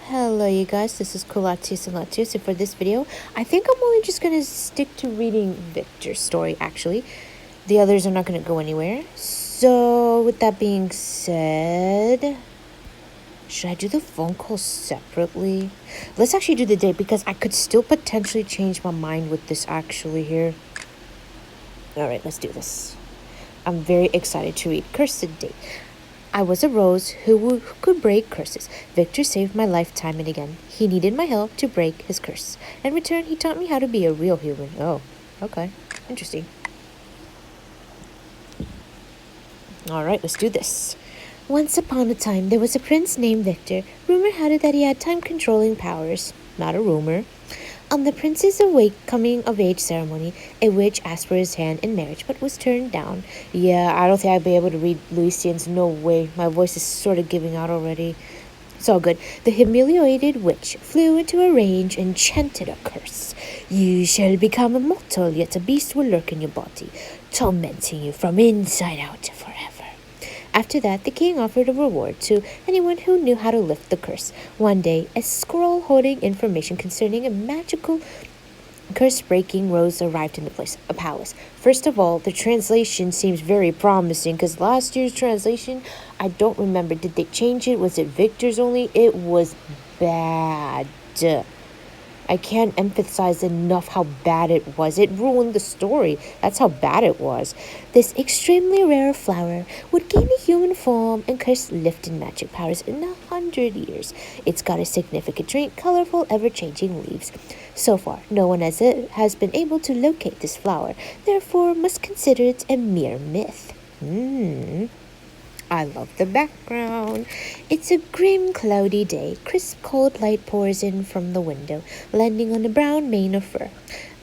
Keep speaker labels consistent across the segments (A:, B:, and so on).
A: Hello you guys, this is Oct.30th and Oct.30th. So for this video, I think I'm only just going to stick to reading Victor's story actually. The others are not going to go anywhere. So with that being said, should I do the phone call separately? Let's actually do the date because I could still potentially change my mind with this actually here. Alright, let's do this. I'm very excited to read Cursed Date. I was a rose who could break curses. Victor saved my life time and again. He needed my help to break his curse. In return, he taught me how to be a real human. Oh, okay. Interesting. Alright, let's do this. Once upon a time, there was a prince named Victor. Rumor had it that he had time-controlling powers. Not a rumor. On the prince's coming-of-age ceremony, a witch asked for his hand in marriage, but was turned down. Yeah, I don't think I'd be able to read Lucian's. No way. My voice is sort of giving out already. It's all good. The humiliated witch flew into a rage and chanted a curse. You shall become immortal, yet a beast will lurk in your body, tormenting you from inside out forever. After that, the king offered a reward to anyone who knew how to lift the curse. One day, a scroll holding information concerning a magical curse-breaking rose arrived in a palace. First of all, the translation seems very promising because last year's translation, I don't remember. Did they change it? Was it Victor's only? It was bad. I can't emphasize enough how bad it was. It ruined the story. That's how bad it was. This extremely rare flower would gain a human form and curse-lifting magic powers in 100 years. It's got a significant trait, colorful, ever-changing leaves. So far, no one has been able to locate this flower, therefore must consider it a mere myth. I love the background. It's a grim, cloudy day. Crisp, cold light pours in from the window, landing on a brown mane of fur.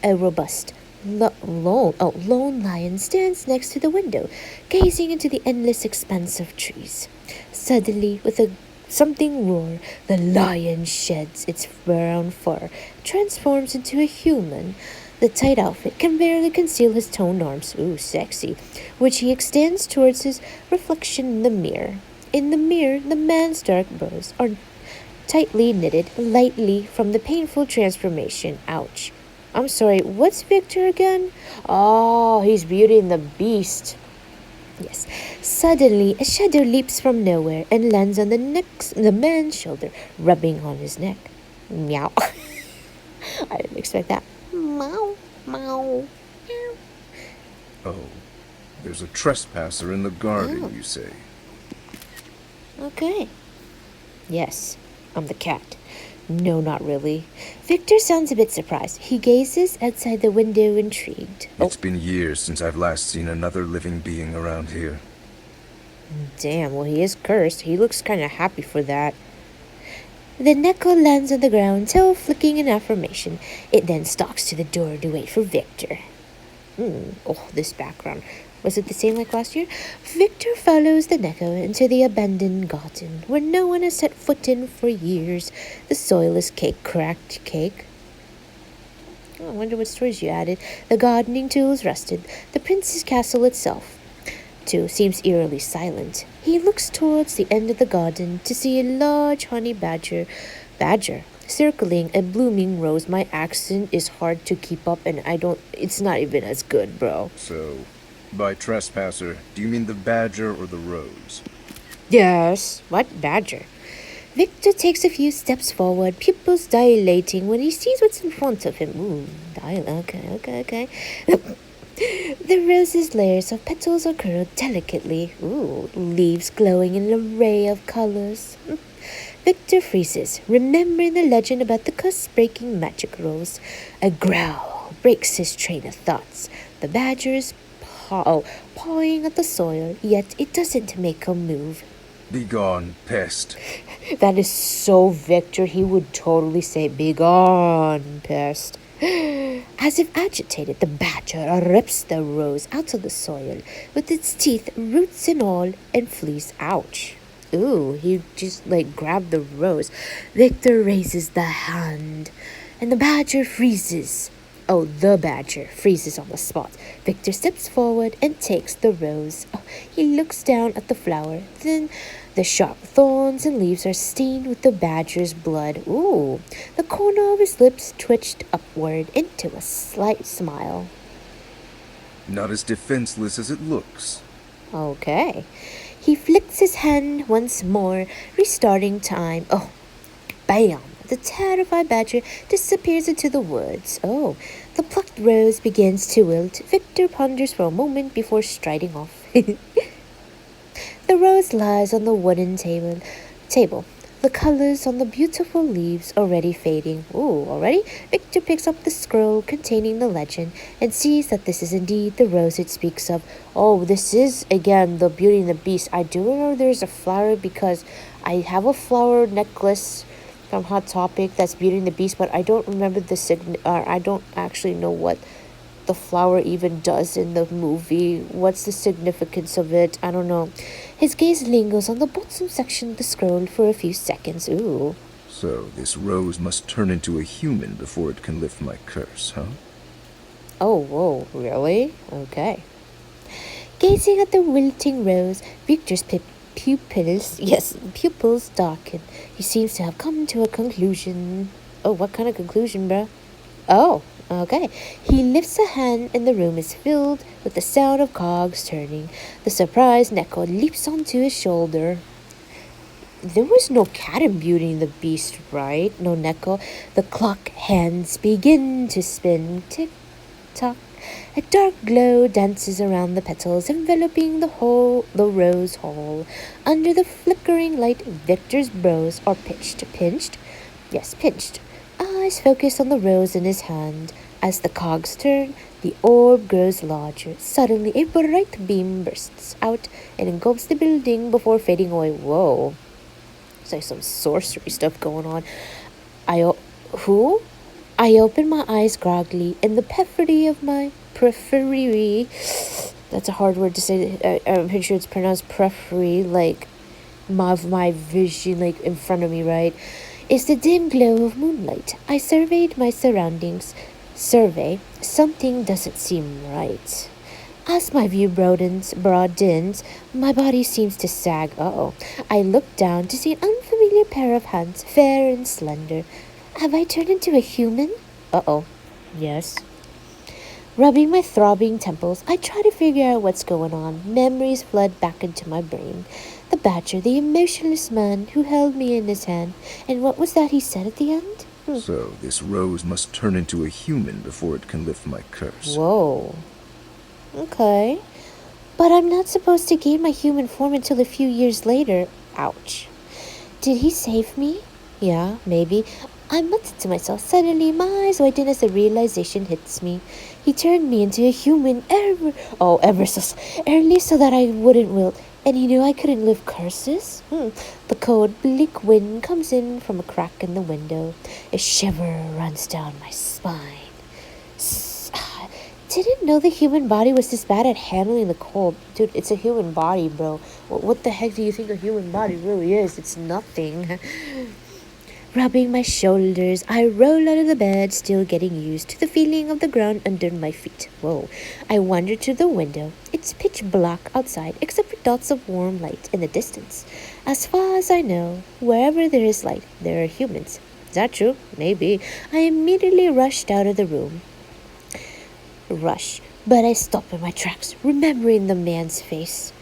A: A robust, lone lion stands next to the window, gazing into the endless expanse of trees. Suddenly, with a something roar, the lion sheds its brown fur, transforms into a human. The tight outfit can barely conceal his toned arms, ooh, sexy, which he extends towards his reflection in the mirror. In the mirror, the man's dark brows are tightly knitted, lightly from the painful transformation. Ouch. I'm sorry, what's Victor again? Oh, he's Beauty and the Beast. Yes. Suddenly, a shadow leaps from nowhere and lands on the man's shoulder, rubbing on his neck. Meow. I didn't expect that. Meow, meow, meow.
B: Oh, there's a trespasser in the garden, you say?
A: Okay. Yes, I'm the cat. No, not really. Victor sounds a bit surprised. He gazes outside the window, intrigued.
B: It's been years since I've last seen another living being around here.
A: Damn, well, he is cursed. He looks kind of happy for that. The Neko lands on the ground, tail flicking in affirmation. It then stalks to the door to wait for Victor. Oh, this background. Was it the same like last year? Victor follows the Neko into the abandoned garden, where no one has set foot in for years. The soil is cracked cake. Oh, I wonder what stories you added. The gardening tools rusted. The prince's castle itself, too, seems eerily silent. He looks towards the end of the garden to see a large honey badger circling a blooming rose. My accent is hard to keep up and it's not even as good, bro.
B: So, by trespasser, do you mean the badger or the rose?
A: Yes. What badger? Victor takes a few steps forward, pupils dilating when he sees what's in front of him. Okay. The rose's layers of petals are curled delicately. Leaves glowing in an array of colors. Victor freezes, remembering the legend about the curse-breaking magic rose. A growl breaks his train of thoughts. The badger is pawing at the soil, yet it doesn't make a move.
B: Begone, pest.
A: That is so Victor. He would totally say, "Begone, pest." As if agitated, the badger rips the rose out of the soil with its teeth, roots and all, and flees. Ouch. Ooh, he just grabbed the rose. Victor raises the hand, and the badger freezes. Oh, the badger freezes on the spot. Victor steps forward and takes the rose. Oh, he looks down at the flower, then The sharp thorns and leaves are stained with the badger's blood. Ooh, the corner of his lips twitched upward into a slight smile.
B: Not as defenseless as it looks.
A: Okay. He flicks his hand once more, restarting time. Oh, bam! The terrified badger disappears into the woods. Oh, the plucked rose begins to wilt. Victor ponders for a moment before striding off. The rose lies on the wooden table. The colors on the beautiful leaves already fading. Ooh, already? Victor picks up the scroll containing the legend and sees that this is indeed the rose it speaks of. Oh, this is, again, the Beauty and the Beast. I do know there's a flower because I have a flower necklace from Hot Topic that's Beauty and the Beast, but I don't remember I don't actually know what the flower even does in the movie. What's the significance of it? I don't know. His gaze lingers on the bottom section of the scroll for a few seconds. Ooh.
B: So this rose must turn into a human before it can lift my curse, huh?
A: Oh, whoa, really? Okay. Gazing at the wilting rose, Victor's pupils darken. He seems to have come to a conclusion. Oh, what kind of conclusion, bruh? Oh, okay. He lifts a hand and the room is filled with the sound of cogs turning. The surprised Neko leaps onto his shoulder. There was no cat in Beauty and the Beast, right? No Neko. The clock hands begin to spin. Tick tock. A dark glow dances around the petals, enveloping the rose hall. Under the flickering light, Victor's brows are pinched. Yes, pinched. Eyes focus on the rose in his hand. As the cogs turn, the orb grows larger. Suddenly, a bright beam bursts out and engulfs the building before fading away. Whoa. It's like some sorcery stuff going on. Who? I open my eyes groggily, and the periphery. That's a hard word to say. I'm pretty sure it's pronounced periphery, like my vision, like in front of me, right? Is the dim glow of moonlight. I surveyed my surroundings. Something doesn't seem right. As my view broadens, my body seems to sag. Uh-oh. I look down to see an unfamiliar pair of hands, fair and slender. Have I turned into a human? Uh-oh. Yes. Rubbing my throbbing temples, I try to figure out what's going on. Memories flood back into my brain. The badger, the emotionless man who held me in his hand. And what was that he said at the end?
B: So this rose must turn into a human before it can lift my curse.
A: Whoa. Okay. But I'm not supposed to gain my human form until a few years later. Ouch. Did he save me? Yeah, maybe. I muttered to myself. Suddenly, my eyes widen as the realization hits me. He turned me into a human ever so early so that I wouldn't wilt. And he knew I couldn't lift curses? The cold, bleak wind comes in from a crack in the window. A shiver runs down my spine. Didn't know the human body was this bad at handling the cold. Dude, it's a human body, bro. What the heck do you think a human body really is? It's nothing. Rubbing my shoulders, I roll out of the bed, still getting used to the feeling of the ground under my feet. Whoa. I wander to the window. It's pitch black outside, except for dots of warm light in the distance. As far as I know, wherever there is light, there are humans. Is that true? Maybe. I immediately rushed out of the room. But I stop in my tracks, remembering the man's face.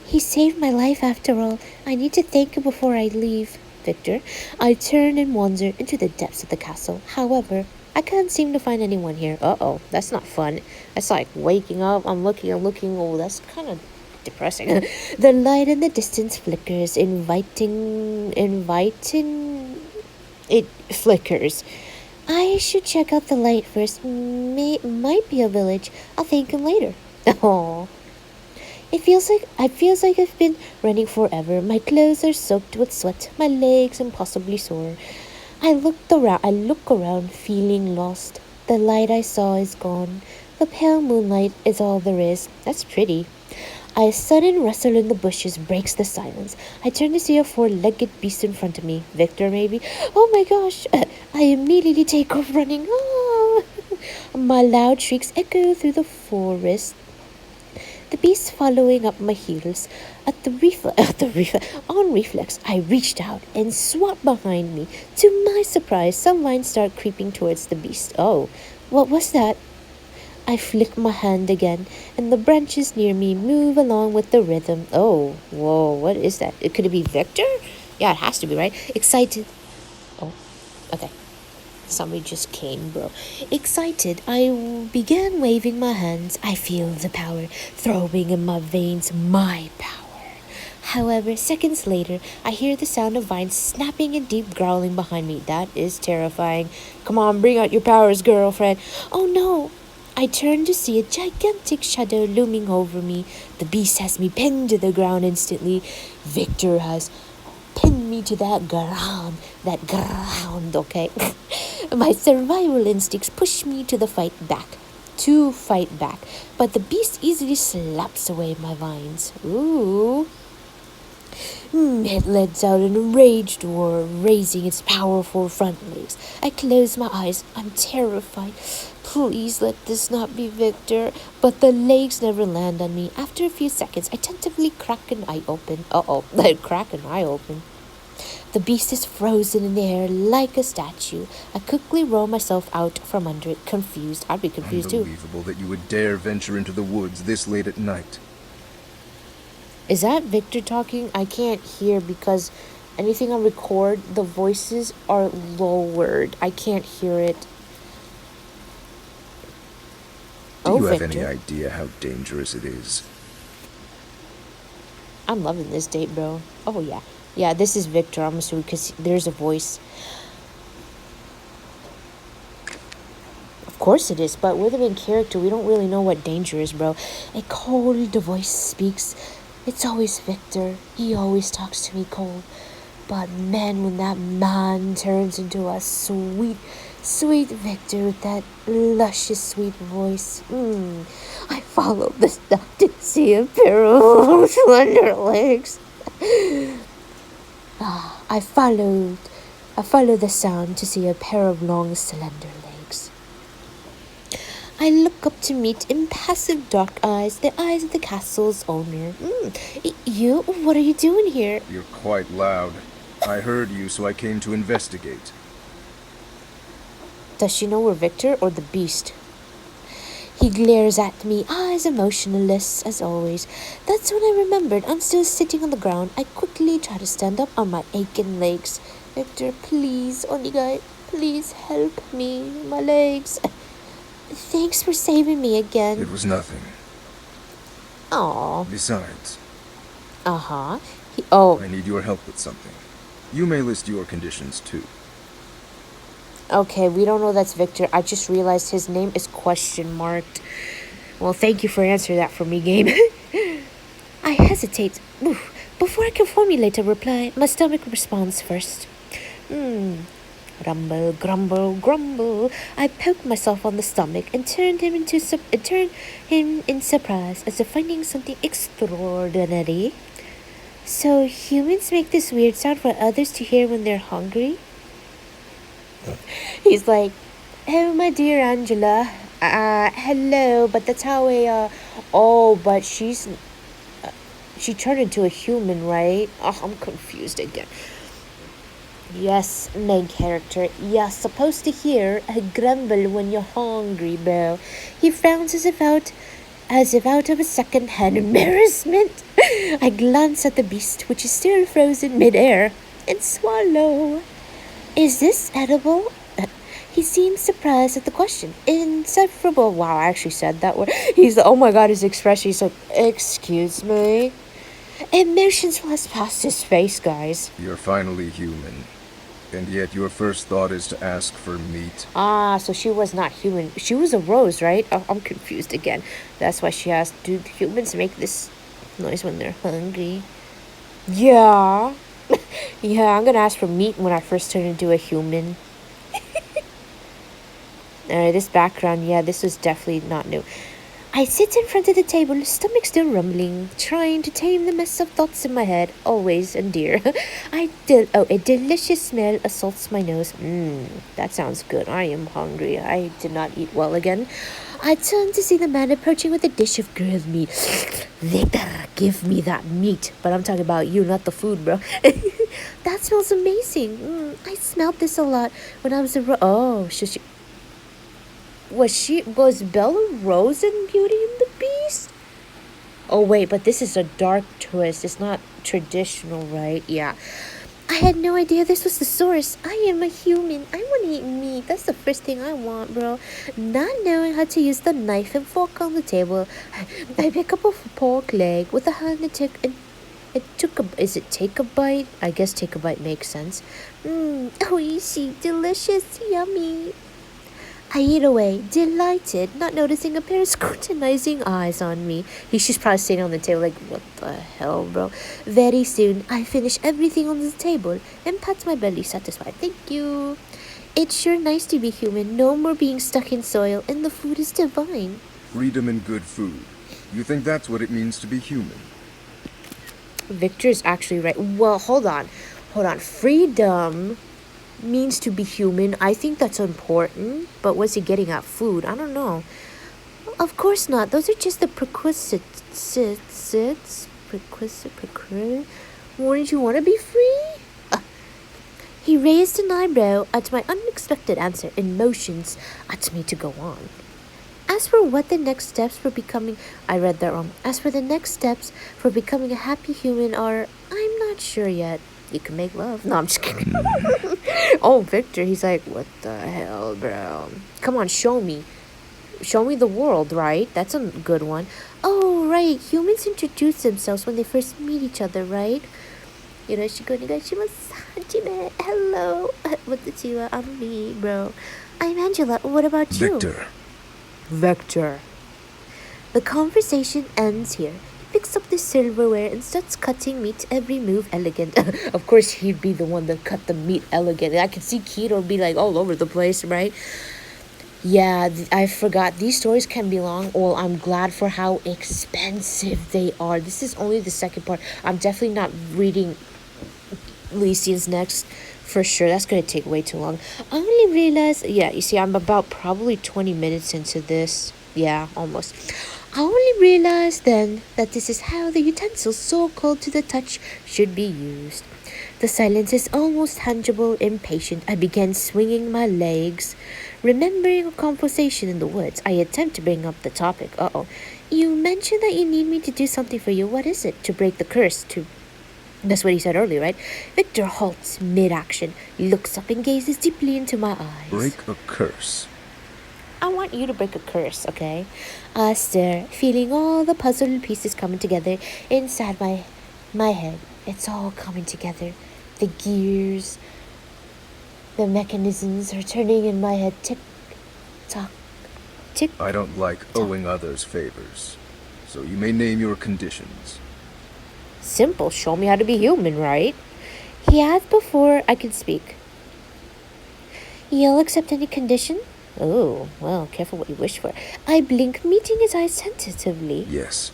A: He saved my life after all. I need to thank him before I leave. Victor. I turn and wander into the depths of the castle. However, I can't seem to find anyone here. Uh-oh, that's not fun. That's like waking up, I'm looking. Oh, that's kind of depressing. The light in the distance flickers, inviting. It flickers. I should check out the light first. Might be a village. I'll thank him later. Oh. It feels like I've been running forever. My clothes are soaked with sweat, my legs impossibly sore. I look around, feeling lost. The light I saw is gone. The pale moonlight is all there is. That's pretty. A sudden rustle in the bushes breaks the silence. I turn to see a four-legged beast in front of me. Victor, maybe? Oh my gosh! I immediately take off running. Ah! My loud shrieks echo through the forest. the beast following up my heels. On reflex, I reached out and swapped behind me. To my surprise, some vines start creeping towards the beast. Oh, what was that? I flick my hand again, and the branches near me move along with the rhythm. Oh, whoa, what is that? Could it be Victor? Yeah, it has to be, right? Excited. Oh, okay. Somebody just came, bro. Excited, I began waving my hands. I feel the power throbbing in my veins. My power. However, seconds later, I hear the sound of vines snapping and deep growling behind me. That is terrifying. Come on, bring out your powers, girlfriend. Oh no! I turn to see a gigantic shadow looming over me. The beast has me pinned to the ground instantly. Victor has pinned me to that ground, okay? My survival instincts push me to fight back, but the beast easily slaps away my vines. Ooh. It lets out an enraged roar, raising its powerful front legs. I close my eyes. I'm terrified. Please let this not be Victor. But the legs never land on me. After a few seconds, I tentatively crack an eye open. I crack an eye open. The beast is frozen in the air like a statue. I quickly roll myself out from under it, confused. I'd be confused too.
B: Unbelievable that you would dare venture into the woods this late at night.
A: Is that Victor talking? I can't hear because anything I record, the voices are lowered. I can't hear it.
B: Do you have any idea how dangerous it is?
A: I'm loving this date, bro. Oh, yeah. Yeah, this is Victor, I'm assuming, because there's a voice. Of course it is, but we're the main character. We don't really know what danger is, bro. A cold voice speaks. It's always Victor. He always talks to me cold. But man, when that man turns into a sweet, sweet Victor with that luscious, sweet voice. I followed the stuff to see a pair of slender legs. I followed the sound to see a pair of long, slender legs. I look up to meet impassive dark eyes, the eyes of the castle's owner. You? What are you doing here?
B: You're quite loud. I heard you, so I came to investigate.
A: Does she know we're Victor or the beast? He glares at me, eyes emotionless as always. That's when I remembered I'm still sitting on the ground. I quickly try to stand up on my aching legs. Victor, please, Onigai, please help me. My legs. Thanks for saving me again.
B: It was nothing.
A: Aww.
B: Besides.
A: Uh-huh.
B: I need your help with something. You may list your conditions too.
A: Okay, we don't know that's Victor. I just realized his name is question marked. Well, thank you for answering that for me, game. I hesitate. Before I can formulate a reply, my stomach responds first. Rumble, grumble, grumble. I poked myself on the stomach and turned him in surprise as if finding something extraordinary. So humans make this weird sound for others to hear when they're hungry? He's like, oh, my dear Angela. Hello, but that's how but she turned into a human, right? Oh, I'm confused again. Yes, main character. You're supposed to hear a grumble when you're hungry, bro. He frowns as if out of a second-hand embarrassment. I glance at the beast, which is still frozen mid-air, and swallow. Is this edible? He seems surprised at the question. Insufferable. Wow, I actually said that word. Oh my god, his expression. He's like, excuse me. Emotions flash past his face, guys.
B: You're finally human. And yet your first thought is to ask for meat.
A: So she was not human. She was a rose, right? Oh, I'm confused again. That's why she asked, do humans make this noise when they're hungry? Yeah. Yeah, I'm gonna ask for meat when I first turn into a human. Alright, this background, yeah, this was definitely not new. I sit in front of the table, stomach still rumbling, trying to tame the mess of thoughts in my head, always and dear. A delicious smell assaults my nose. That sounds good. I am hungry. I did not eat well again. I turn to see the man approaching with a dish of grilled meat. Victor, give me that meat. But I'm talking about you, not the food, bro. That smells amazing. I smelled this a lot when I was was Bella Rose in Beauty and the Beast? Oh wait, but this is a dark twist. It's not traditional, right? Yeah. I had no idea this was the source. I am a human. I want to eat meat. That's the first thing I want, bro. Not knowing how to use the knife and fork on the table, I pick up a pork leg with a hand and take a bite? I guess take a bite makes sense. Oishi, delicious, yummy. I eat away, delighted, not noticing a pair of scrutinizing eyes on me. He's just probably sitting on the table like, what the hell, bro? Very soon, I finish everything on the table and pat my belly satisfied. Thank you. It's sure nice to be human. No more being stuck in soil, and the food is divine.
B: Freedom and good food. You think that's what it means to be human?
A: Victor's actually right. Well, hold on. Freedom means to be human. I think that's important, but what's he getting at? Food? I don't know. Of course not. Those are just the prerequisites. Wouldn't you want to be free? He raised an eyebrow at my unexpected answer and motions at me to go on. As for the next steps for becoming a happy human are, I'm not sure yet. You can make love. No, I'm just kidding. Oh, Victor, he's like, what the hell, bro? Come on, show me. Show me the world, right? That's a good one. Oh, right. Humans introduce themselves when they first meet each other, right? Hello. Watashi I'm me, bro. I'm Angela. What about you? Vector. The conversation ends here. He picks up the silverware and starts cutting meat, every move elegant. Of course, he'd be the one that cut the meat elegant. I could see Keto be like all over the place, right? Yeah, I forgot. These stories can be long. Well, I'm glad for how expensive they are. This is only the second part. I'm definitely not reading Lycian's next for sure. That's going to take way too long. I only realized, yeah, you see, I'm about probably 20 minutes into this. Yeah, almost. I only realized then that this is how the utensils so cold to the touch should be used. The silence is almost tangible. Impatient, I began swinging my legs. Remembering a conversation in the woods, I attempt to bring up the topic. You mentioned that you need me to do something for you. What is it? To break the curse. That's what he said earlier, right? Victor halts mid-action, looks up and gazes deeply into my eyes.
B: Break a curse.
A: I want you to break a curse, okay? I stare, feeling all the puzzle pieces coming together inside my head. It's all coming together. The gears, the mechanisms are turning in my head. Tick, tock, tick.
B: I don't like owing others favors, so you may name your conditions.
A: Simple, show me how to be human, right? He asked before I could speak. You'll accept any condition? Oh, well, careful what you wish for. I blink, meeting his eyes tentatively.
B: Yes.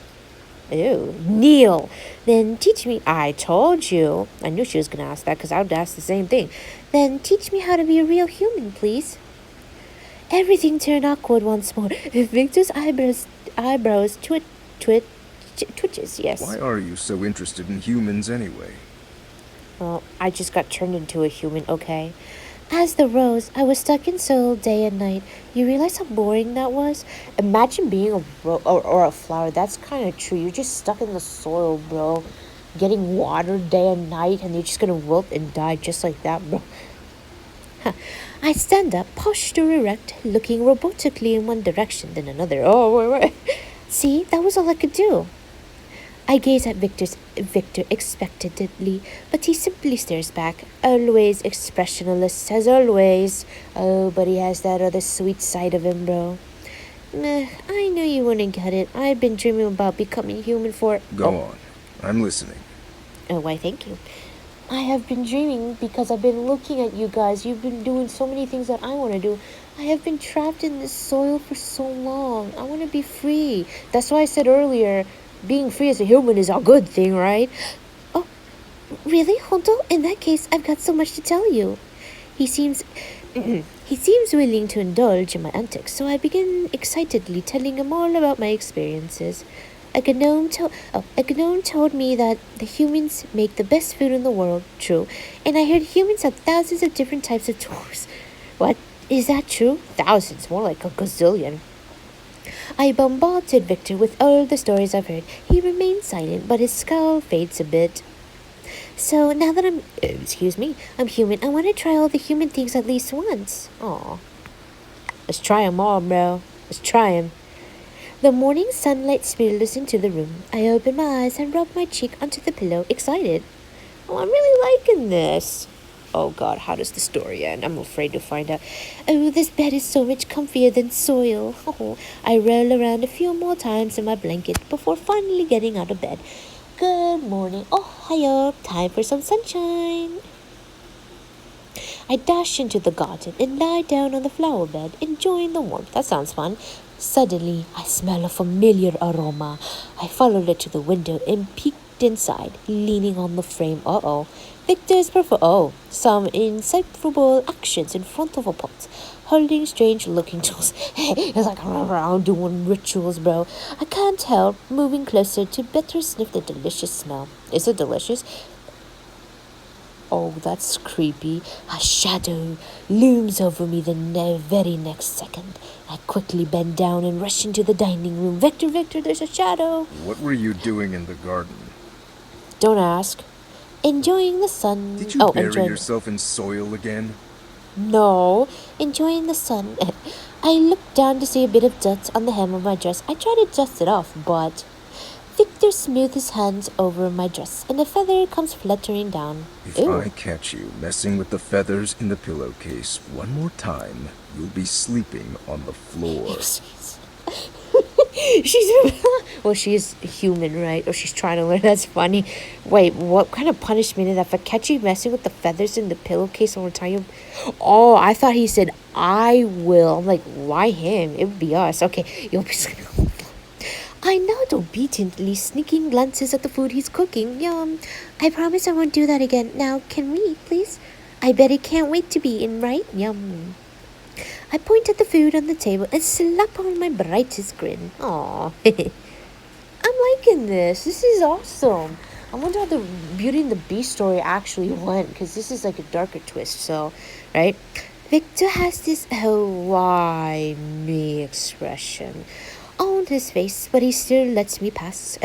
A: Ew, kneel. Then teach me. I told you. I knew she was going to ask that because I would ask the same thing. Then teach me how to be a real human, please. Everything turned awkward once more. Victor's eyebrows twitches, yes.
B: Why are you so interested in humans anyway?
A: Well, I just got turned into a human, okay? As the rose, I was stuck in soil day and night. You realize how boring that was? Imagine being a or a flower. That's kind of true. You're just stuck in the soil, bro. Getting watered day and night, and you're just gonna wilt and die just like that, bro. I stand up, posture erect, looking robotically in one direction, then another. Oh, wait. See, that was all I could do. I gaze at Victor expectantly, but he simply stares back, always expressionless as always. Oh, but he has that other sweet side of him, bro. I knew you wouldn't get it. I've been dreaming about becoming human for...
B: Go on. I'm listening.
A: Oh, why, thank you. I have been dreaming because I've been looking at you guys. You've been doing so many things that I want to do. I have been trapped in this soil for so long. I want to be free. That's why I said earlier, being free as a human is a good thing, right? Oh, really, Honto? In that case, I've got so much to tell you. He seems he seems willing to indulge in my antics, so I begin excitedly telling him all about my experiences. A gnome told me that the humans make the best food in the world, true, and I heard humans have thousands of different types of tools. What? Is that true? Thousands, more like a gazillion. I bombarded Victor with all the stories I've heard. He remains silent, but his scowl fades a bit. So now that I'm human, I want to try all the human things at least once. Aw. Let's try 'em all, bro. Let's try 'em. The morning sunlight spills into the room. I open my eyes and rub my cheek onto the pillow, excited. Oh, I'm really liking this. Oh god, how does the story end? I'm afraid to find out. Oh, this bed is so much comfier than soil. Oh, I roll around a few more times in my blanket before finally getting out of bed. Good morning. Oh, hiya. Time for some sunshine. I dash into the garden and lie down on the flower bed, enjoying the warmth. That sounds fun. Suddenly, I smell a familiar aroma. I followed it to the window and peeked inside, leaning on the frame. Victor's some inseparable actions in front of a pot, holding strange-looking tools. It's like around doing rituals, bro. I can't help moving closer to better sniff the delicious smell. Is it delicious? Oh, that's creepy. A shadow looms over me the very next second. I quickly bend down and rush into the dining room. Victor, there's a shadow.
B: What were you doing in the garden?
A: Don't ask. Enjoying the sun.
B: Did you bury yourself in soil again?
A: No, enjoying the sun. I looked down to see a bit of dirt on the hem of my dress. I tried to dust it off, but Victor smoothed his hands over my dress, and a feather comes fluttering down.
B: If
A: Ew.
B: I catch you messing with the feathers in the pillowcase one more time, you'll be sleeping on the floor.
A: She's human, right? Or she's trying to learn. That's funny. Wait, what kind of punishment is that? If I catch you messing with the feathers in the pillowcase one more time, oh, I thought he said, I will. I'm like, why him? It would be us. Okay, you'll be sleeping on the floor. I nod obediently, sneaking glances at the food he's cooking. Yum. I promise I won't do that again. Now, can we, please? I bet he can't wait to be in, right? Yum. I point at the food on the table and slap on my brightest grin. Aw. I'm liking this. This is awesome. I wonder how the Beauty and the Beast story actually went, because this is like a darker twist, so, right? Victor has this why me expression on his face, but he still lets me pass.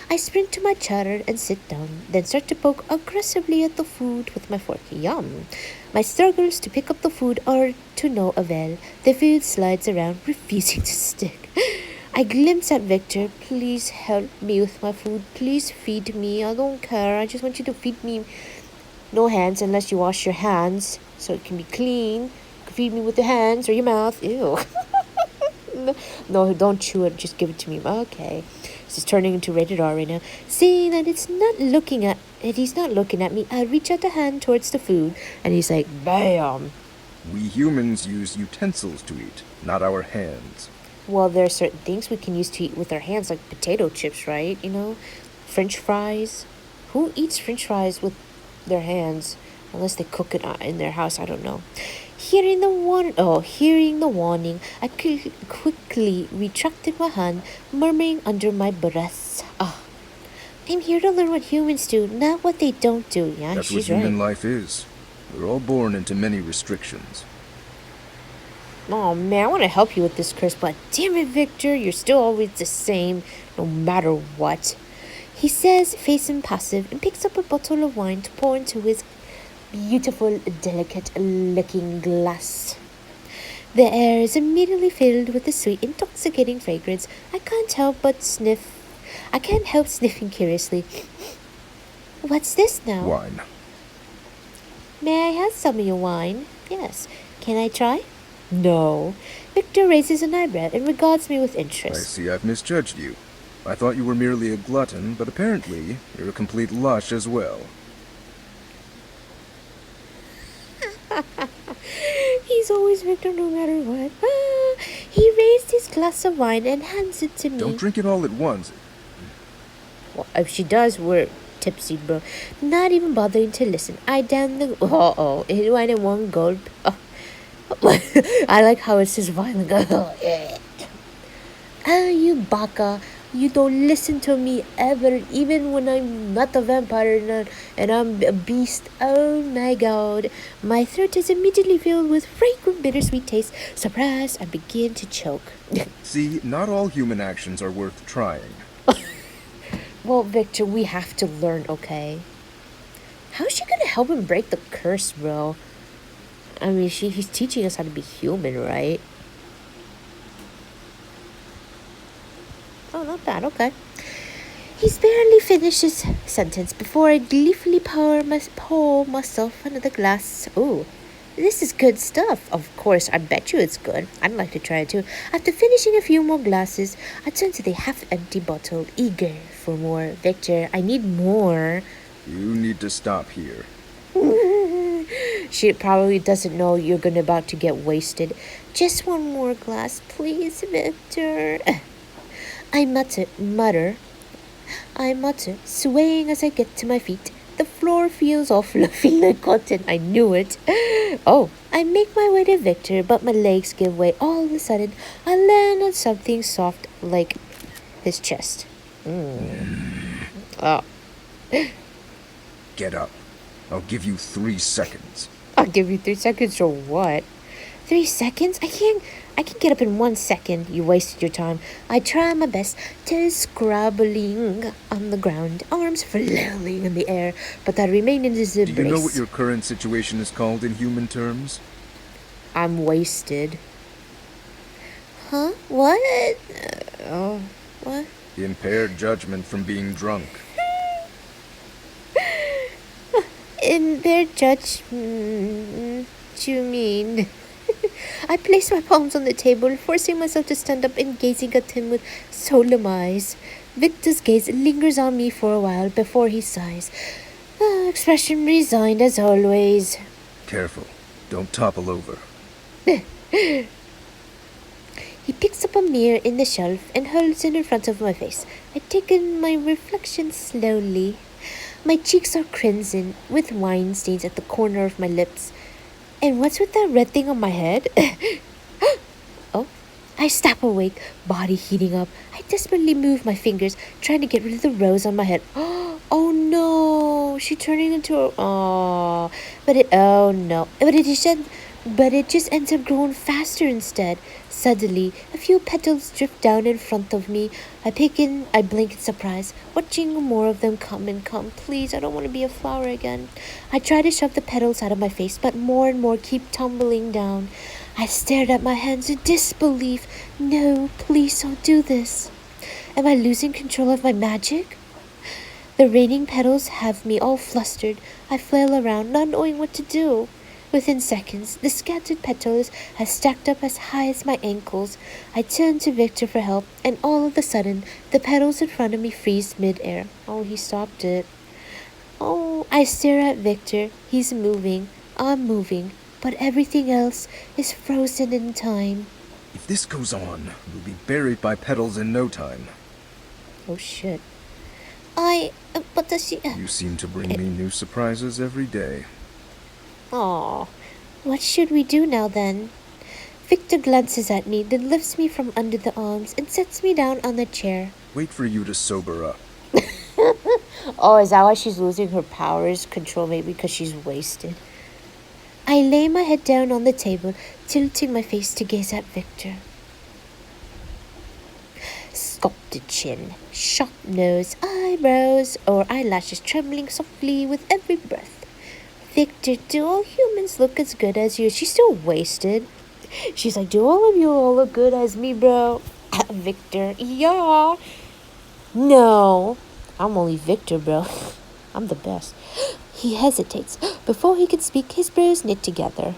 A: I sprint to my chair and sit down, then start to poke aggressively at the food with my fork. Yum! My struggles to pick up the food are to no avail. The food slides around, refusing to stick. I glimpse at Victor. Please help me with my food. Please feed me. I don't care. I just want you to feed me. No hands unless you wash your hands so it can be clean. You can feed me with your hands or your mouth. Ew. No, don't chew it. Just give it to me. Okay. This is turning into rated R right now. Seeing that he's not looking at me, I reach out a hand towards the food, and he's like, bam.
B: We humans use utensils to eat, not our hands.
A: Well, there are certain things we can use to eat with our hands, like potato chips, right? You know, French fries. Who eats French fries with their hands? Unless they cook it in their house, I don't know. Hearing the warning, I quickly retracted my hand, murmuring under my breath, I'm here to learn what humans do, not what they don't do. Yeah,
B: That's
A: she's
B: what human
A: right.
B: life is. We're all born into many restrictions.
A: Oh man, I want to help you with this, Chris, but damn it, Victor, you're still always the same, no matter what. He says, face impassive, and picks up a bottle of wine to pour into his beautiful, delicate-looking glass. The air is immediately filled with a sweet, intoxicating fragrance. I can't help sniffing curiously. What's this now?
B: Wine.
A: May I have some of your wine? Yes. Can I try? No. Victor raises an eyebrow and regards me with
B: I
A: interest.
B: see I've misjudged you. I thought you were merely a glutton, but apparently you're a complete lush as well.
A: He's always Victor no matter what. He raised his glass of wine and hands it to me.
B: Don't drink it all at once.
A: Well, if she does, we're tipsy, bro. Not even bothering to listen. I down the... Uh-oh. It went in one gulp. Oh. I like how it's just violent. You baka. You don't listen to me ever, even when I'm not a vampire and I'm a beast. Oh my god. My throat is immediately filled with fragrant bittersweet taste. Surprise, I begin to choke.
B: See, not all human actions are worth trying.
A: Well, Victor, we have to learn, okay? How's she gonna help him break the curse, bro? I mean, he's teaching us how to be human, right? Oh, not bad, okay. He's barely finished his sentence before I gleefully pour myself another glass. Ooh, this is good stuff. Of course, I bet you it's good. I'd like to try it too. After finishing a few more glasses, I turn to the half-empty bottle, eager for more. Victor, I need more.
B: You need to stop here.
A: She probably doesn't know you're about to get wasted. Just one more glass, please, Victor. I mutter, swaying as I get to my feet. The floor feels all fluffy like cotton. I knew it. Oh, I make my way to Victor, but my legs give way. All of a sudden, I land on something soft like his chest. Oh.
B: Get up. I'll give you 3 seconds.
A: I'll give you 3 seconds or what? 3 seconds? I can get up in 1 second. You wasted your time. I try my best to scrabbling on the ground, arms flailing in the air, but I remain in this embrace.
B: Do you know what your current situation is called in human terms?
A: I'm wasted. Huh? What? What?
B: Impaired judgment from being drunk.
A: Impaired judgment? You mean? I place my palms on the table, forcing myself to stand up and gazing at him with solemn eyes. Victor's gaze lingers on me for a while before he sighs. Expression resigned as always.
B: Careful. Don't topple over.
A: He picks up a mirror in the shelf and holds it in front of my face. I take in my reflection slowly. My cheeks are crimson, with wine stains at the corner of my lips. And what's with that red thing on my head? Oh, I snap awake, body heating up. I desperately move my fingers, trying to get rid of the rose on my head. Oh no, she's turning into a... Oh, oh no. But it just ends up growing faster instead. Suddenly, a few petals drift down in front of me. I blink in surprise, watching more of them come and come. Please, I don't want to be a flower again. I try to shove the petals out of my face, but more and more keep tumbling down. I stared at my hands in disbelief. No, please don't do this. Am I losing control of my magic? The raining petals have me all flustered. I flail around, not knowing what to do. Within seconds, the scattered petals have stacked up as high as my ankles. I turn to Victor for help, and all of a sudden, the petals in front of me freeze mid-air. Oh, he stopped it. Oh, I stare at Victor. He's moving. I'm moving. But everything else is frozen in time.
B: If this goes on, we'll be buried by petals in no time.
A: Oh, shit. But does she...
B: You seem to bring me new surprises every day.
A: Aw, what should we do now then? Victor glances at me, then lifts me from under the arms and sets me down on the chair.
B: Wait for you to sober up.
A: Oh, is that why she's losing her powers? Control maybe because she's wasted. I lay my head down on the table, tilting my face to gaze at Victor. Sculpted chin, sharp nose, eyebrows or eyelashes trembling softly with every breath. Victor, do all humans look as good as you? She's still wasted. She's like, do all of you all look good as me, bro? Victor, yeah. No, I'm only Victor, bro. I'm the best. He hesitates. Before he can speak, his brows knit together.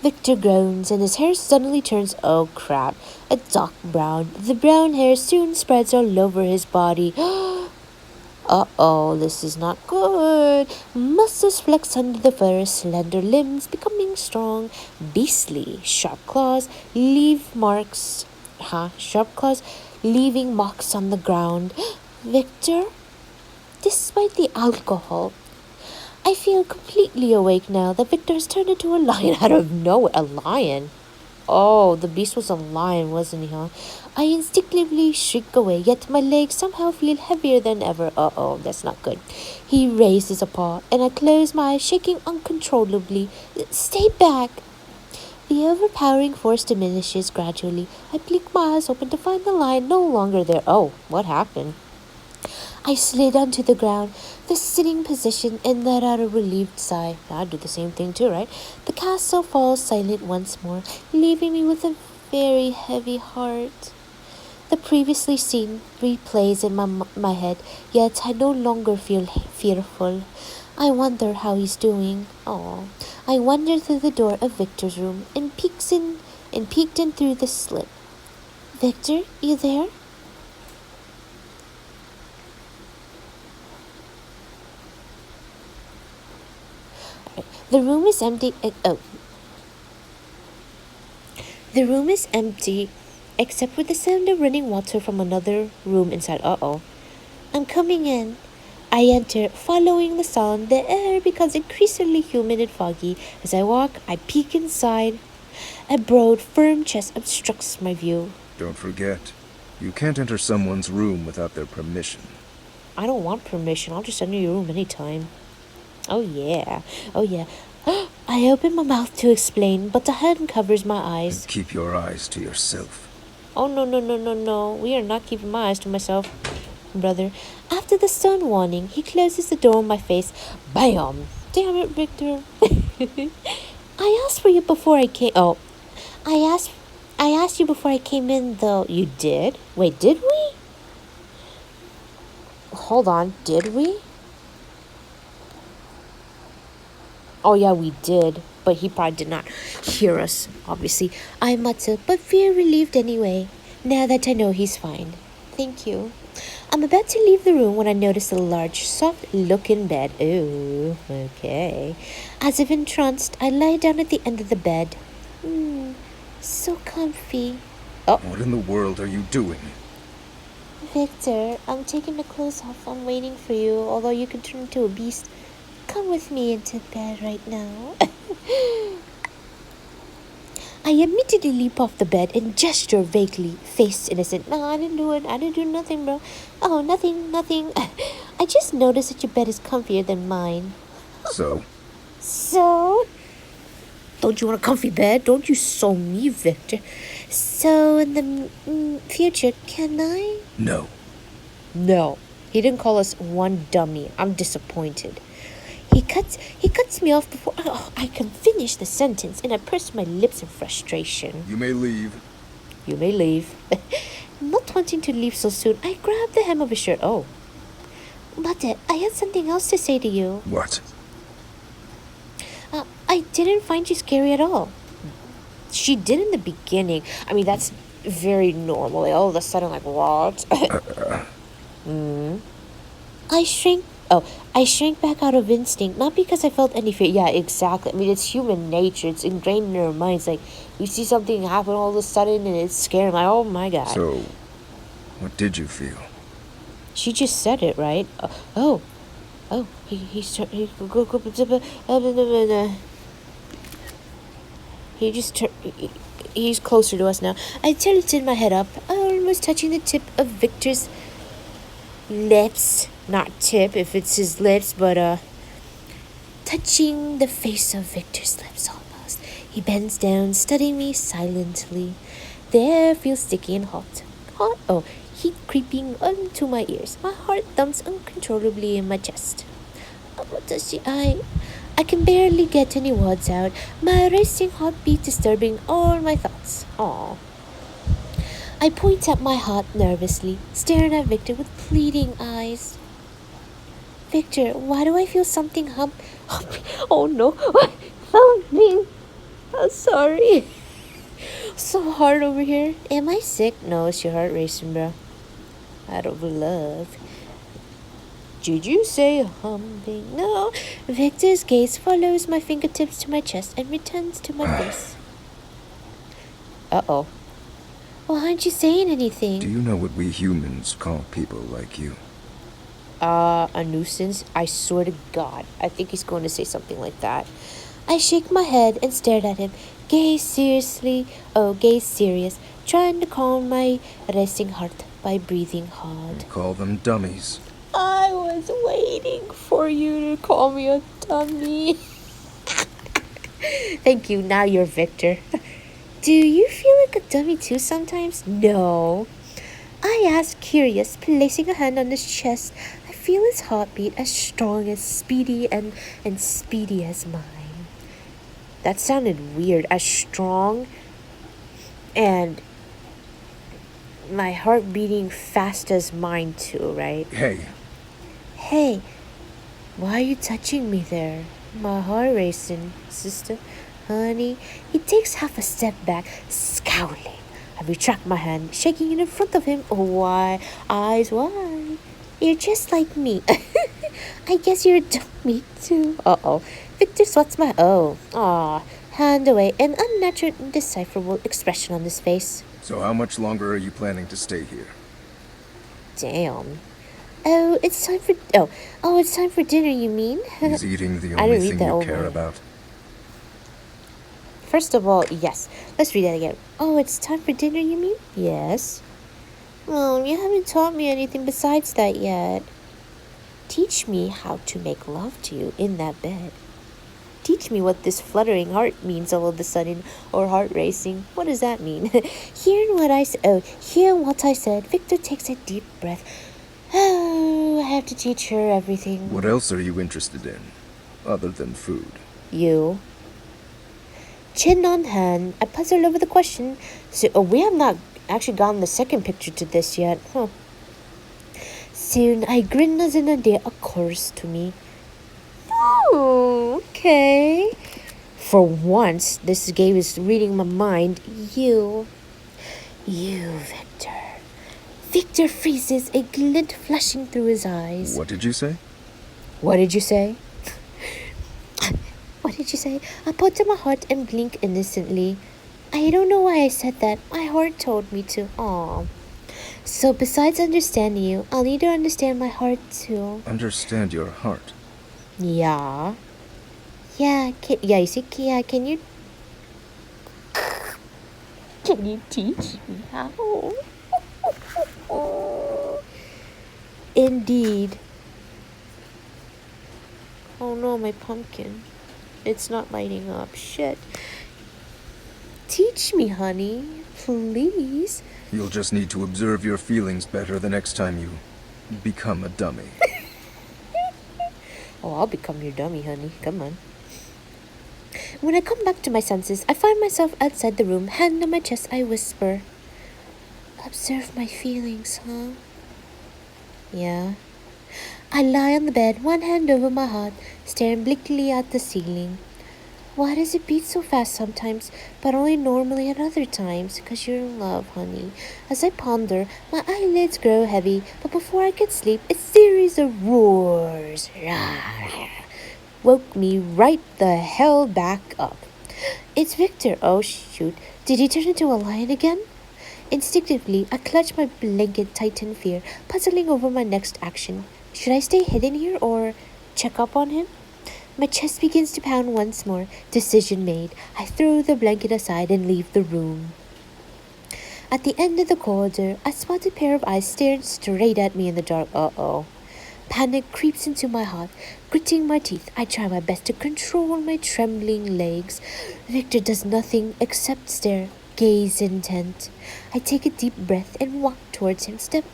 A: Victor groans and his hair suddenly turns, oh crap, a dark brown. The brown hair soon spreads all over his body. Uh-oh, this is not good. Muscles flex under the fur, slender limbs becoming strong. Beastly, sharp claws leave marks. Sharp claws leaving marks on the ground. Victor, despite the alcohol, I feel completely awake now that Victor has turned into a lion out of nowhere. A lion? Oh, the beast was a lion, wasn't he, huh? I instinctively shrink away, yet my legs somehow feel heavier than ever. Uh-oh, that's not good. He raises a paw, and I close my eyes, shaking uncontrollably. Stay back! The overpowering force diminishes gradually. I blink my eyes open to find the lion no longer there. Oh, what happened? I slid onto the ground, the sitting position, and let out a relieved sigh. I'd do the same thing too, right? The castle falls silent once more, leaving me with a very heavy heart. The previously scene replays in my head, yet I no longer feel fearful. I wonder how he's doing. Oh, I wandered through the door of Victor's room and peeked in through the slit. Victor, you there? The room is empty. The room is empty, except for the sound of running water from another room inside. Uh-oh. I'm coming in. I enter, following the sound. The air becomes increasingly humid and foggy. As I walk, I peek inside. A broad, firm chest obstructs my view.
B: Don't forget, you can't enter someone's room without their permission.
A: I don't want permission. I'll just enter your room anytime. Oh, yeah. Oh, yeah. I open my mouth to explain, but the hand covers my eyes.
B: And keep your eyes to yourself.
A: Oh, no, no, no, no, no. We are not keeping my eyes to myself, brother. After the stern warning, he closes the door on my face. Bam! Damn it, Victor. I asked for you before I came. Oh, I asked you before I came in, though. You did? Wait, did we? Hold on, did we? Oh, yeah, we did. But he probably did not hear us, obviously. I muttered, but feel relieved anyway, now that I know he's fine. Thank you. I'm about to leave the room when I notice a large, soft-looking bed. Ooh, okay. As if entranced, I lie down at the end of the bed. So comfy. Oh.
B: What in the world are you doing?
A: Victor, I'm taking the clothes off. I'm waiting for you, although you can turn into a beast. Come with me into bed right now. I immediately leap off the bed and gesture vaguely, face innocent. No, I didn't do it. I didn't do nothing, bro. Oh, nothing. I just noticed that your bed is comfier than mine.
B: So?
A: So? Don't you want a comfy bed? Don't you so me, Victor. So, in the future, can I?
B: No.
A: No. He didn't call us one dummy. I'm disappointed. He cuts me off before I can finish the sentence, and I press my lips in frustration.
B: You may leave.
A: You may leave. Not wanting to leave so soon, I grabbed the hem of his shirt. Oh. But I had something else to say to you.
B: What?
A: I didn't find you scary at all. She did in the beginning. I mean, that's very normal. Like, all of a sudden, like, what? I shrank back out of instinct, not because I felt any fear. Yeah, exactly. I mean, it's human nature. It's ingrained in our minds. Like, we see something happen all of a sudden, and it's scary. Like, oh my god.
B: So, what did you feel?
A: She just said it, right? He's closer to us now. I tilted my head up, almost touching the tip of Victor's lips. Not tip if it's his lips, but touching the face of Victor's lips almost. He bends down, studying me silently. The air feels sticky and hot. Heat creeping onto my ears. My heart thumps uncontrollably in my chest. What does she? I can barely get any words out. My racing heartbeat disturbing all my thoughts. Aww. I point at my heart nervously, staring at Victor with pleading eyes. Victor, why do I feel something Oh no, something. I'm sorry. So hard over here. Am I sick? No, it's your heart racing, bro. Out of love. Did you say humping? No. Victor's gaze follows my fingertips to my chest and returns to my face. Uh-oh. Well, aren't you saying anything?
B: Do you know what we humans call people like you?
A: A nuisance? I swear to God. I think he's going to say something like that. I shake my head and stared at him, gaze serious, trying to calm my racing heart by breathing hard.
B: Call them dummies.
A: I was waiting for you to call me a dummy. Thank you, now you're Victor. Do you feel like a dummy too sometimes? No. I asked, curious, placing a hand on his chest. I feel his heartbeat as strong as speedy and speedy as mine. That sounded weird, as strong and my heart beating fast as mine too, right? Hey, why are you touching me there? My heart racing, sister, honey. He takes half a step back, scowling. I retract my hand, shaking it in front of him. Oh, why? Eyes wide. You're just like me. I guess you're a dummy too. Uh-oh. Victor swats my hand away, an unnatural, indecipherable expression on his face.
B: So how much longer are you planning to stay here?
A: Damn. It's time for dinner, you mean?
B: Is eating the only thing you care about?
A: First of all, yes. Let's read that again. Oh, it's time for dinner, you mean? Yes. Well, you haven't taught me anything besides that yet. Teach me how to make love to you in that bed. Teach me what this fluttering heart means all of a sudden, or heart racing. What does that mean? Hear what I said. Victor takes a deep breath. Oh, I have to teach her everything.
B: What else are you interested in, other than food?
A: You. Chin on hand, I puzzled over the question. So, we have not actually gotten the second picture to this yet. Huh. Soon, I grin as an idea occurs to me. Oh, okay. For once, this game is reading my mind. You, Victor. Victor freezes, a glint flashing through his eyes.
B: What did you say?
A: What did you say? What did you say? I put to my heart and blink innocently. I don't know why I said that. My heart told me to. Aw. So besides understanding you, I'll need to understand my heart too.
B: Understand your heart?
A: Yeah. You see, can you teach me how? Indeed. Oh no, my pumpkin. It's not lighting up. Shit. Teach me, honey. Please.
B: You'll just need to observe your feelings better the next time you become a dummy.
A: Oh, I'll become your dummy, honey. Come on. When I come back to my senses, I find myself outside the room. Hand on my chest, I whisper. Observe my feelings, huh? Yeah. I lie on the bed, one hand over my heart, staring bleakly at the ceiling. Why does it beat so fast sometimes, but only normally at other times? 'Cause you're in love, honey. As I ponder, my eyelids grow heavy, but before I could sleep, a series of roars woke me right the hell back up. It's Victor. Oh, shoot. Did he turn into a lion again? Instinctively, I clutch my blanket tight in fear, puzzling over my next action. Should I stay hidden here or check up on him? My chest begins to pound once more. Decision made. I throw the blanket aside and leave the room. At the end of the corridor, I spot a pair of eyes staring straight at me in the dark. Uh-oh. Panic creeps into my heart. Gritting my teeth, I try my best to control my trembling legs. Victor does nothing except stare, gaze intent. I take a deep breath and walk towards him step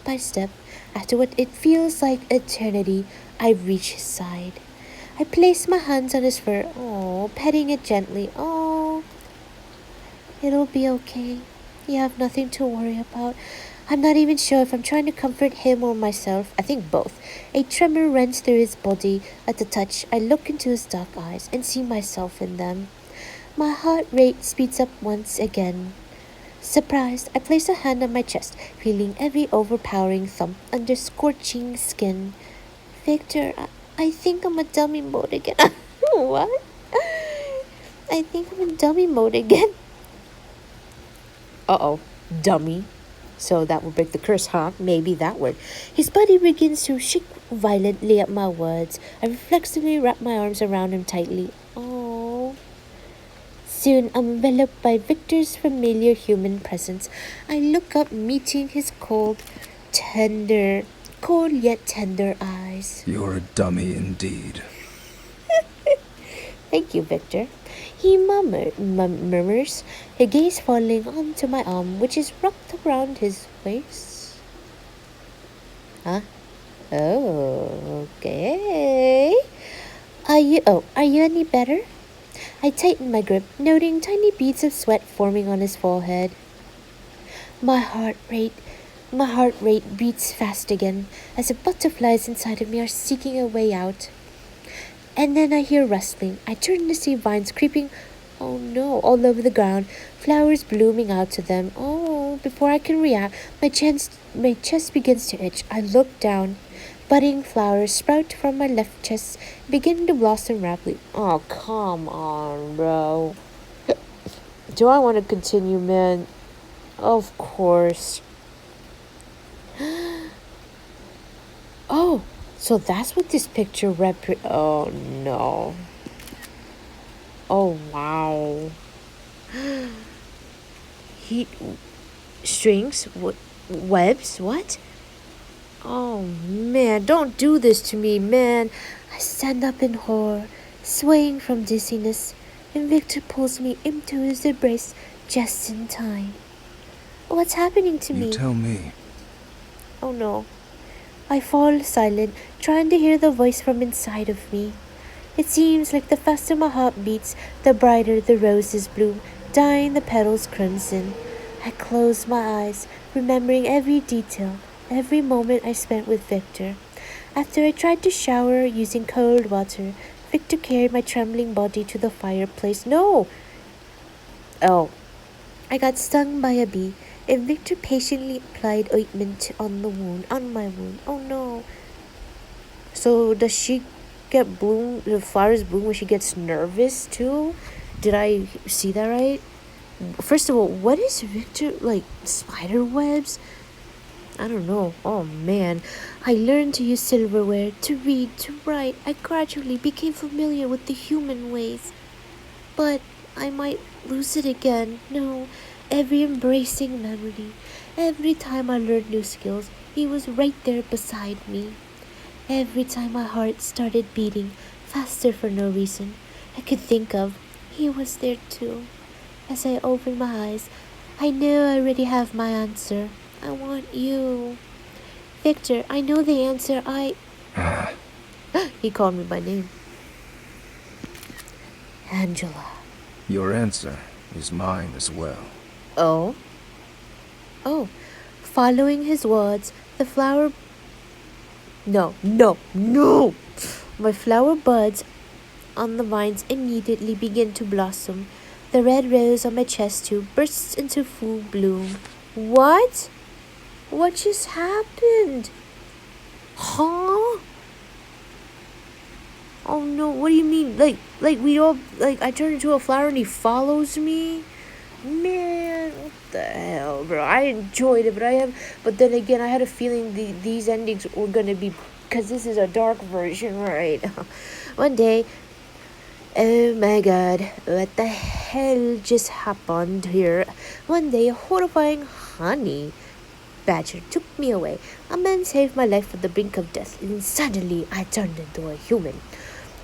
A: by step. After what it feels like eternity, I reach his side. I place my hands on his fur, petting it gently. It'll be okay. You have nothing to worry about. I'm not even sure if I'm trying to comfort him or myself. I think both. A tremor runs through his body. At the touch, I look into his dark eyes and see myself in them. My heart rate speeds up once again. Surprised, I place a hand on my chest, feeling every overpowering thump under scorching skin. Victor, I think I'm a dummy mode again. What? I think I'm in dummy mode again. Uh-oh, dummy. So that will break the curse, huh? Maybe that would. His body begins to shake violently at my words. I reflexively wrap my arms around him tightly. Oh. Soon, I'm enveloped by Victor's familiar human presence. I look up, meeting his cold yet tender eyes.
B: You're a dummy indeed.
A: Thank you, Victor. He murmurs, his gaze falling onto my arm, which is wrapped around his waist. Huh? Oh, okay. Are you any better? I tighten my grip, noting tiny beads of sweat forming on his forehead. My heart rate beats fast again, as the butterflies inside of me are seeking a way out. And then I hear rustling. I turn to see vines creeping, oh no, all over the ground, flowers blooming out to them. Oh, before I can react, my chest begins to itch. I look down. Budding flowers sprout from my left chest, begin to blossom rapidly. Oh, come on, bro. Do I want to continue, man? Of course. Oh, so that's what this picture oh no. Oh wow. Heat strings? What? Webs? What? Oh man, don't do this to me, man. I stand up in horror, swaying from dizziness, and Victor pulls me into his embrace just in time. What's happening to me?
B: You tell me.
A: Oh no. I fall silent, trying to hear the voice from inside of me. It seems like the faster my heart beats, the brighter the roses bloom, dyeing the petals crimson. I close my eyes, remembering every detail, every moment I spent with Victor. After I tried to shower using cold water, Victor carried my trembling body to the fireplace. No! Oh. I got stung by a bee, and Victor patiently applied ointment on my wound. Oh no. So does she get the flowers bloom when she gets nervous too? Did I see that right? First of all, what is Victor, like, spider webs? I don't know. Oh man. I learned to use silverware, to read, to write. I gradually became familiar with the human ways. But I might lose it again. No, every embracing memory, every time I learned new skills, he was right there beside me. Every time my heart started beating faster for no reason I could think of, he was there too. As I opened my eyes, I know I already have my answer. I want you. Victor, I know the answer. He called me by name. Angela.
B: Your answer is mine as well.
A: Oh? Oh. Following his words, the flower... No. My flower buds on the vines immediately begin to blossom. The red rose on my chest tube bursts into full bloom. What? What just happened? Huh? Oh no, what do you mean? Like I turn into a flower and he follows me? Man, what the hell, bro? I enjoyed it, but then again, I had a feeling these endings were gonna be, because this is a dark version, right? One day, oh my god, what the hell just happened here? One day, a horrifying honey badger took me away. A man saved my life from the brink of death, and suddenly I turned into a human.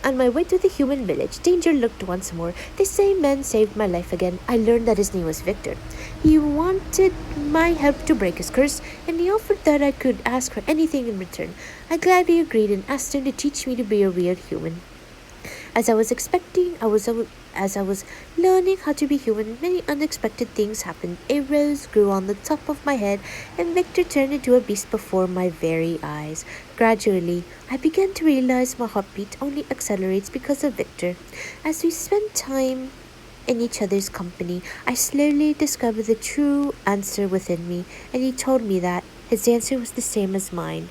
A: On my way to the human village, danger lurked once more. The same man saved my life again. I learned that his name was Victor. He wanted my help to break his curse, and he offered that I could ask for anything in return. I gladly agreed and asked him to teach me to be a real human. As I was learning how to be human, many unexpected things happened. A rose grew on the top of my head, and Victor turned into a beast before my very eyes. Gradually, I began to realize my heartbeat only accelerates because of Victor. As we spent time in each other's company, I slowly discovered the true answer within me, and he told me that his answer was the same as mine.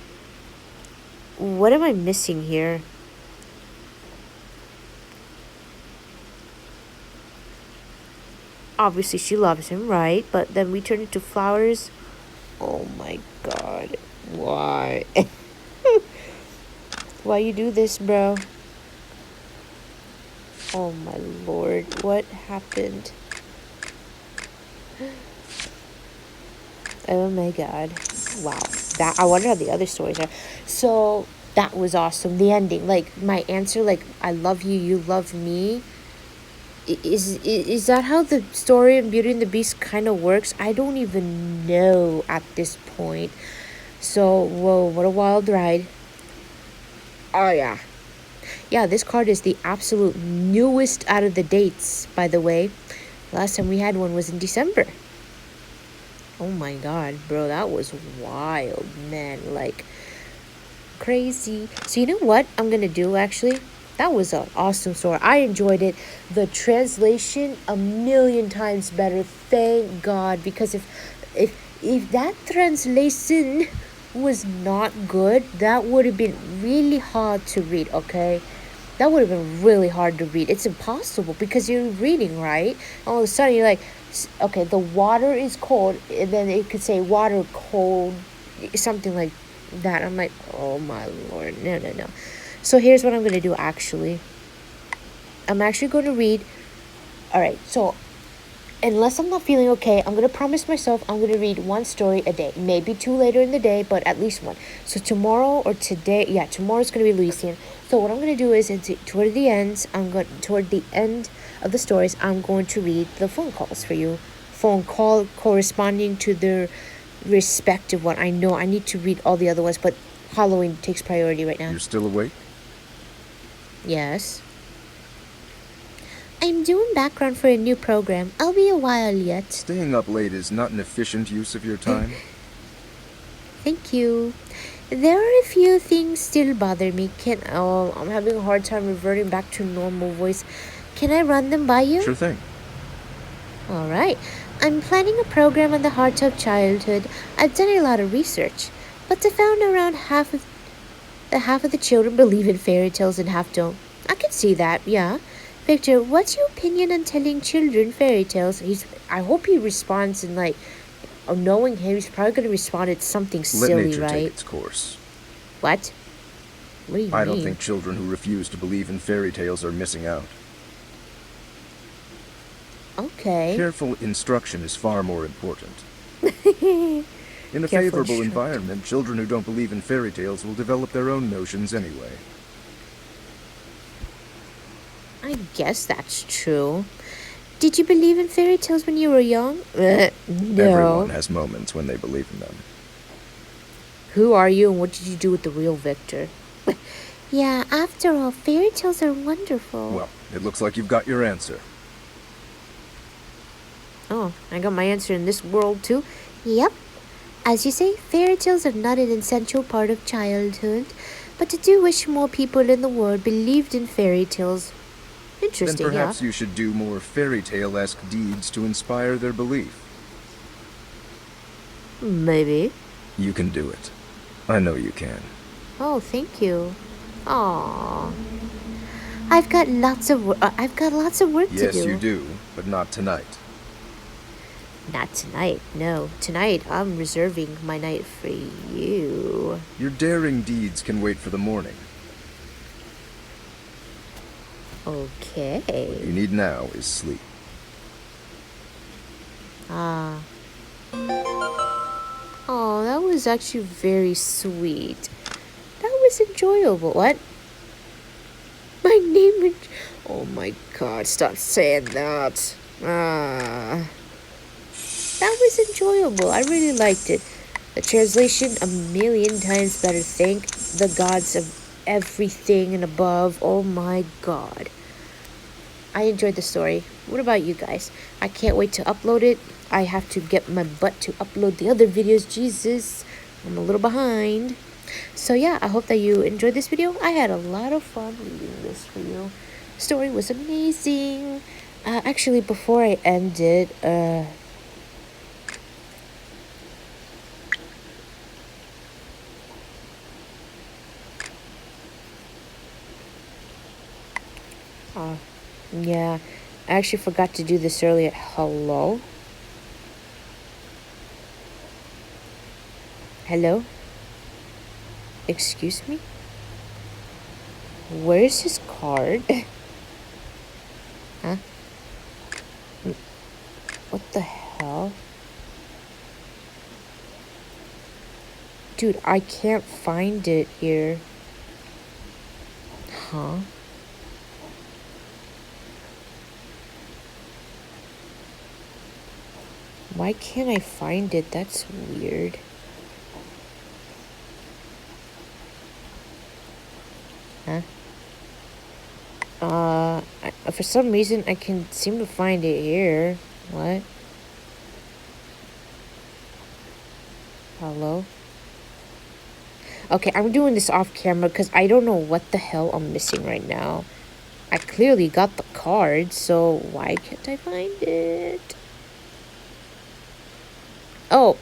A: what am I missing here? Obviously, she loves him, right? But then we turn into flowers. Oh my god. Why? Why you do this, bro? Oh my lord. What happened? Oh my god. Wow. That, I wonder how the other stories are. So that was awesome. The ending. Like my answer, like I love you, you love me. Is that how the story of Beauty and the Beast kind of works? I don't even know at this point. So, whoa, what a wild ride. Oh, yeah. Yeah, this card is the absolute newest out of the dates, by the way. Last time we had one was in December. Oh my god, bro, that was wild, man. Like, crazy. So, you know what I'm gonna do actually? That was an awesome story. I enjoyed it. The translation a million times better. Thank God, because if that translation was not good, that would have been really hard to read. Okay, that would have been really hard to read. It's impossible because you're reading, right? All of a sudden you're like, okay, the water is cold, and then it could say water cold, something like that. I'm like, oh my lord, no, no, no. So here's what I'm gonna do. Actually, I'm actually going to read. All right, so unless I'm not feeling okay, I'm gonna promise myself I'm gonna read one story a day. Maybe two later in the day, but at least one. So tomorrow or today, yeah, tomorrow's gonna be Lucian. So what I'm gonna do is, toward the end of the stories, I'm going to read the phone calls for you. Phone call corresponding to their respective one. I know I need to read all the other ones, but Halloween takes priority right now.
B: You're still awake?
A: Yes. I'm doing background for a new program. I'll be a while yet.
B: Staying up late is not an efficient use of your time.
A: Thank you. There are a few things still bother me. I'm having a hard time reverting back to normal voice. Can I run them by you?
B: Sure thing.
A: All right. I'm planning a program on the heart of childhood. I've done a lot of research, but I found around half of the children believe in fairy tales and half don't. I can see that, yeah. Victor, what's your opinion on telling children fairy tales? I hope he responds in knowing him, he's probably going to respond at something silly,
B: Let nature
A: right?
B: take its course.
A: What? What do you mean?
B: I don't think children who refuse to believe in fairy tales are missing out.
A: Okay.
B: Careful instruction is far more important. In a
A: Careful
B: favorable
A: instruction.
B: environment, children who don't believe in fairy tales will develop their own notions anyway.
A: I guess that's true. Did you believe in fairy tales when you were young? No.
B: Everyone has moments when they believe in them.
A: Who are you and what did you do with the real Victor? Yeah, after all, fairy tales are wonderful.
B: Well, it looks like you've got your answer.
A: Oh, I got my answer in this world too? Yep. As you say, fairy tales are not an essential part of childhood, but I do wish more people in the world believed in fairy tales. Interesting,
B: Then perhaps
A: yeah.
B: you should do more fairy tale-esque deeds to inspire their belief.
A: Maybe.
B: You can do it. I know you can.
A: Oh, thank you. Aww. I've got lots of work to do.
B: Yes, you do, but not tonight.
A: Not tonight. No, tonight I'm reserving my night for you.
B: Your daring deeds can wait for the morning.
A: Okay.
B: What you need now is sleep.
A: Ah. Oh, that was actually very sweet. That was enjoyable. What? My name is... Oh my god, stop saying that. Ah. That was enjoyable. I really liked it. The translation a million times better. Thank the gods of everything and above. Oh my god. I enjoyed the story. What about you guys? I can't wait to upload it. I have to get my butt to upload the other videos. Jesus, I'm a little behind. So yeah, I hope that you enjoyed this video. I had a lot of fun reading this for you. The story was amazing. Actually, before I end it, Yeah, I actually forgot to do this earlier. Hello? Hello? Excuse me? Where's his card? Huh? What the hell? Dude, I can't find it here. Huh? Why can't I find it? That's weird. Huh? For some reason, I can seem to find it here. What? Hello? Okay, I'm doing this off camera because I don't know what the hell I'm missing right now. I clearly got the card, so why can't I find it? Oh,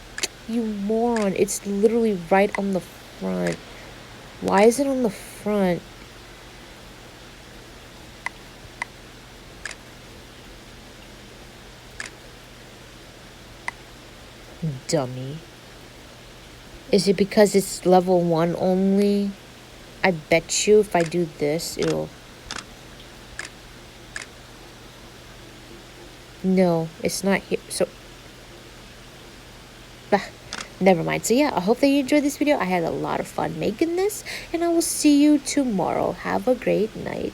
A: you moron. It's literally right on the front. Why is it on the front? Dummy. Is it because it's level 1 only? I bet you if I do this, it'll... No, it's not here. So... Ah, never mind. So yeah, I hope that you enjoyed this video. I had a lot of fun making this, and I will see you tomorrow. Have a great night.